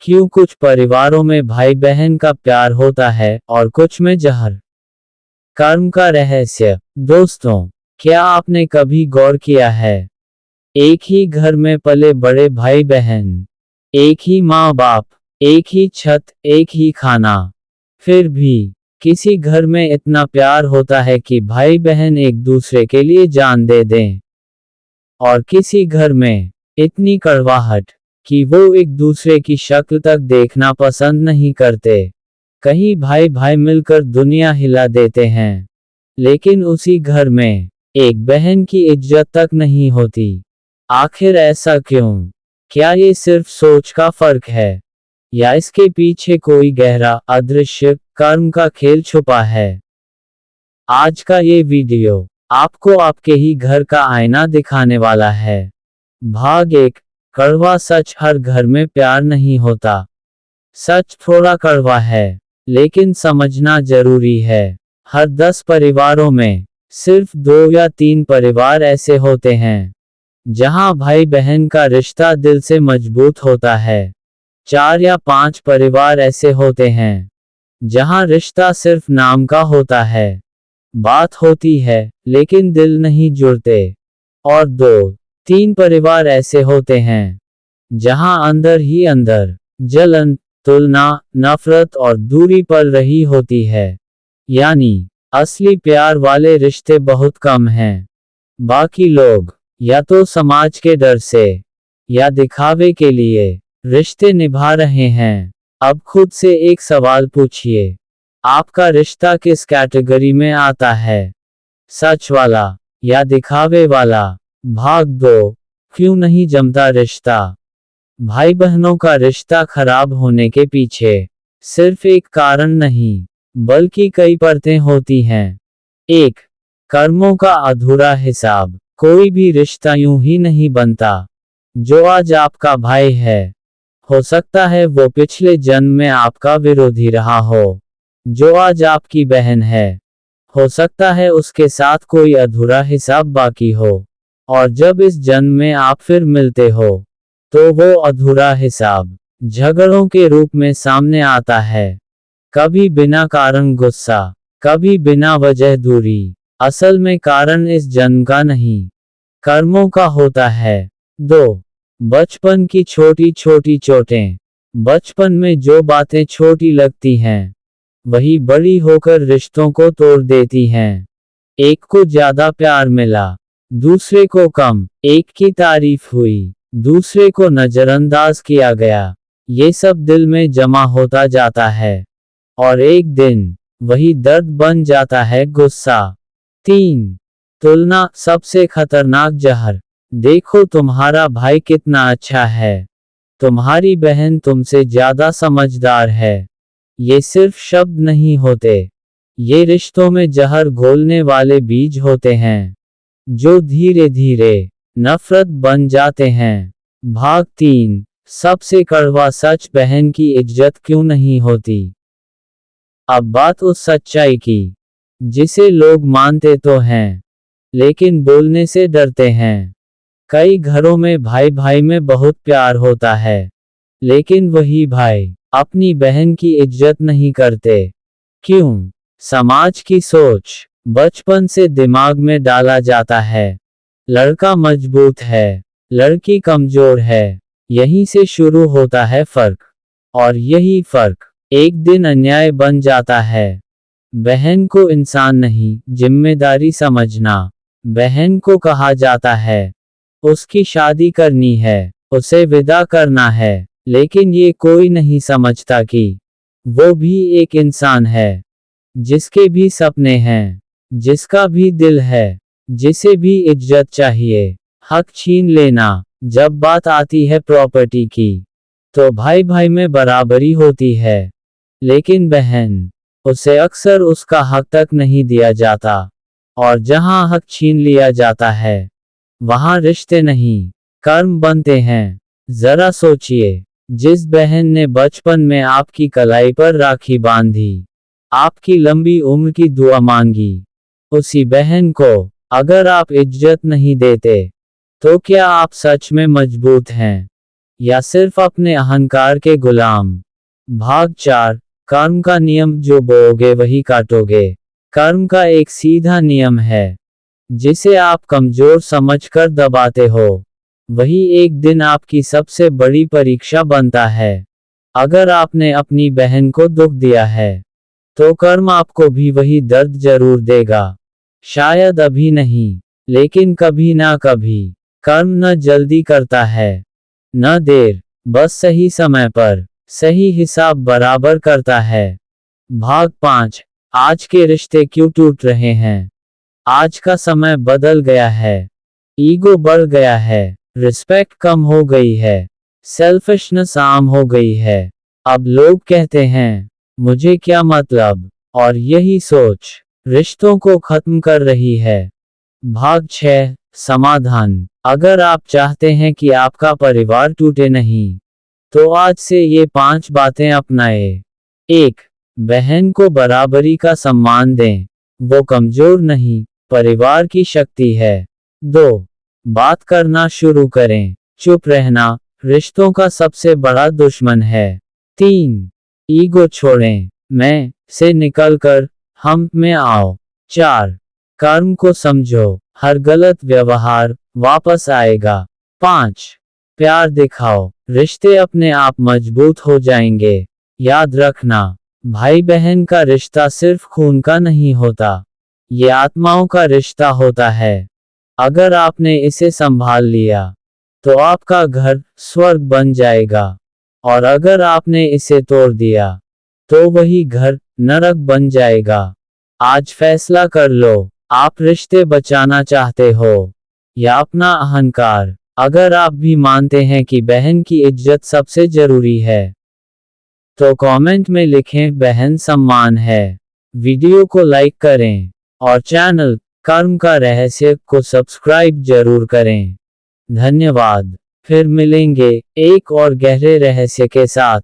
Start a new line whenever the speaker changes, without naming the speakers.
क्यों कुछ परिवारों में भाई बहन का प्यार होता है और कुछ में जहर। कर्म का रहस्य। दोस्तों, क्या आपने कभी गौर किया है, एक ही घर में पले बड़े भाई बहन, एक ही माँ बाप, एक ही छत, एक ही खाना, फिर भी किसी घर में इतना प्यार होता है कि भाई बहन एक दूसरे के लिए जान दे दें, और किसी घर में इतनी कड़वाहट कि वो एक दूसरे की शक्ल तक देखना पसंद नहीं करते। कहीं भाई भाई मिलकर दुनिया हिला देते हैं, लेकिन उसी घर में एक बहन की इज्जत तक नहीं होती। आखिर ऐसा क्यों? क्या ये सिर्फ सोच का फर्क है, या इसके पीछे कोई गहरा अदृश्य कर्म का खेल छुपा है? आज का ये वीडियो आपको आपके ही घर का आईना दिखाने वाला है। भाग एक। कड़वा सच। हर घर में प्यार नहीं होता। सच थोड़ा कड़वा है, लेकिन समझना जरूरी है। हर 10 परिवारों में सिर्फ 2 या 3 परिवार ऐसे होते हैं जहां भाई बहन का रिश्ता दिल से मजबूत होता है। 4 या 5 परिवार ऐसे होते हैं जहां रिश्ता सिर्फ नाम का होता है, बात होती है लेकिन दिल नहीं जुड़ते। और 2-3 परिवार ऐसे होते हैं जहां अंदर ही अंदर जलन, तुलना, नफरत और दूरी पल रही होती है। यानी असली प्यार वाले रिश्ते बहुत कम हैं। बाकी लोग या तो समाज के डर से या दिखावे के लिए रिश्ते निभा रहे हैं। अब खुद से एक सवाल पूछिए, आपका रिश्ता किस कैटेगरी में आता है? सच वाला या दिखावे वाला? भाग 2। क्यों नहीं जमता रिश्ता? भाई बहनों का रिश्ता खराब होने के पीछे सिर्फ एक कारण नहीं, बल्कि कई परतें होती हैं। 1. कर्मों का अधूरा हिसाब। कोई भी रिश्ता यूं ही नहीं बनता। जो आज आपका भाई है, हो सकता है वो पिछले जन्म में आपका विरोधी रहा हो। जो आज आपकी बहन है, हो सकता है उसके साथ कोई अधूरा हिसाब बाकी हो। और जब इस जन्म में आप फिर मिलते हो, तो वो अधूरा हिसाब झगड़ों के रूप में सामने आता है। कभी बिना कारण गुस्सा, कभी बिना वजह दूरी। असल में कारण इस जन्म का नहीं, कर्मों का होता है। 2. बचपन की छोटी छोटी चोटें। बचपन में जो बातें छोटी लगती हैं, वही बड़ी होकर रिश्तों को तोड़ देती हैं। एक को ज्यादा प्यार मिला, दूसरे को कम। एक की तारीफ हुई, दूसरे को नजरअंदाज किया गया। ये सब दिल में जमा होता जाता है, और एक दिन वही दर्द बन जाता है गुस्सा। 3. तुलना। सबसे खतरनाक जहर। देखो तुम्हारा भाई कितना अच्छा है, तुम्हारी बहन तुमसे ज्यादा समझदार है। ये सिर्फ शब्द नहीं होते, ये रिश्तों में जहर घोलने वाले बीज होते हैं, जो धीरे धीरे नफरत बन जाते हैं। भाग 3। सबसे कड़वा सच। बहन की इज्जत क्यों नहीं होती? अब बात उस सच्चाई की जिसे लोग मानते तो हैं, लेकिन बोलने से डरते हैं। कई घरों में भाई भाई में बहुत प्यार होता है, लेकिन वही भाई अपनी बहन की इज्जत नहीं करते। क्यों? समाज की सोच। बचपन से दिमाग में डाला जाता है, लड़का मजबूत है, लड़की कमजोर है। यहीं से शुरू होता है फर्क, और यही फर्क एक दिन अन्याय बन जाता है। बहन को इंसान नहीं, जिम्मेदारी समझना। बहन को कहा जाता है उसकी शादी करनी है, उसे विदा करना है, लेकिन ये कोई नहीं समझता कि वो भी एक इंसान है, जिसके भी सपने हैं, जिसका भी दिल है, जिसे भी इज्जत चाहिए। हक छीन लेना। जब बात आती है प्रॉपर्टी की, तो भाई भाई में बराबरी होती है, लेकिन बहन, उसे अक्सर उसका हक तक नहीं दिया जाता। और जहां हक छीन लिया जाता है, वहां रिश्ते नहीं, कर्म बनते हैं। जरा सोचिए, जिस बहन ने बचपन में आपकी कलाई पर राखी बांधी, आपकी लंबी उम्र की दुआ मांगी, उसी बहन को अगर आप इज्जत नहीं देते, तो क्या आप सच में मजबूत हैं? या सिर्फ अपने अहंकार के गुलाम। भाग 4, कर्म का नियम, जो बोओगे वही काटोगे। कर्म का एक सीधा नियम है, जिसे आप कमजोर समझकर दबाते हो, वही एक दिन आपकी सबसे बड़ी परीक्षा बनता है। अगर आपने अपनी बहन को दुख दिया है, तो कर्म आपको भी वही दर्द जरूर देगा। शायद अभी नहीं, लेकिन कभी ना कभी। कर्म न जल्दी करता है, न देर, बस सही समय पर सही हिसाब बराबर करता है। भाग 5, आज के रिश्ते क्यों टूट रहे हैं। आज का समय बदल गया है। ईगो बढ़ गया है, रिस्पेक्ट कम हो गई है, सेल्फिशनेस आम हो गई है। अब लोग कहते हैं, मुझे क्या मतलब, और यही सोच रिश्तों को खत्म कर रही है। भाग 6, समाधान। अगर आप चाहते हैं कि आपका परिवार टूटे नहीं, तो आज से ये 5 बातें अपनाएं। 1. बहन को बराबरी का सम्मान दें। वो कमजोर नहीं, परिवार की शक्ति है। 2. बात करना शुरू करें। चुप रहना रिश्तों का सबसे बड़ा दुश्मन है। 3. ईगो छोड़ें, मैं से निकलकर हम में आओ। 4. कर्म को समझो, हर गलत व्यवहार वापस आएगा। 5. प्यार दिखाओ, रिश्ते अपने आप मजबूत हो जाएंगे। याद रखना, भाई बहन का रिश्ता सिर्फ खून का नहीं होता, ये आत्माओं का रिश्ता होता है। अगर आपने इसे संभाल लिया, तो आपका घर स्वर्ग बन जाएगा, और अगर आपने इसे तोड़ दिया, तो वही घर नरक बन जाएगा। आज फैसला कर लो, आप रिश्ते बचाना चाहते हो या अपना अहंकार। अगर आप भी मानते हैं कि बहन की इज्जत सबसे जरूरी है, तो कमेंट में लिखें बहन सम्मान है। वीडियो को लाइक करें, और चैनल कर्म का रहस्य को सब्सक्राइब जरूर करें। धन्यवाद। फिर मिलेंगे एक और गहरे रहस्य के साथ।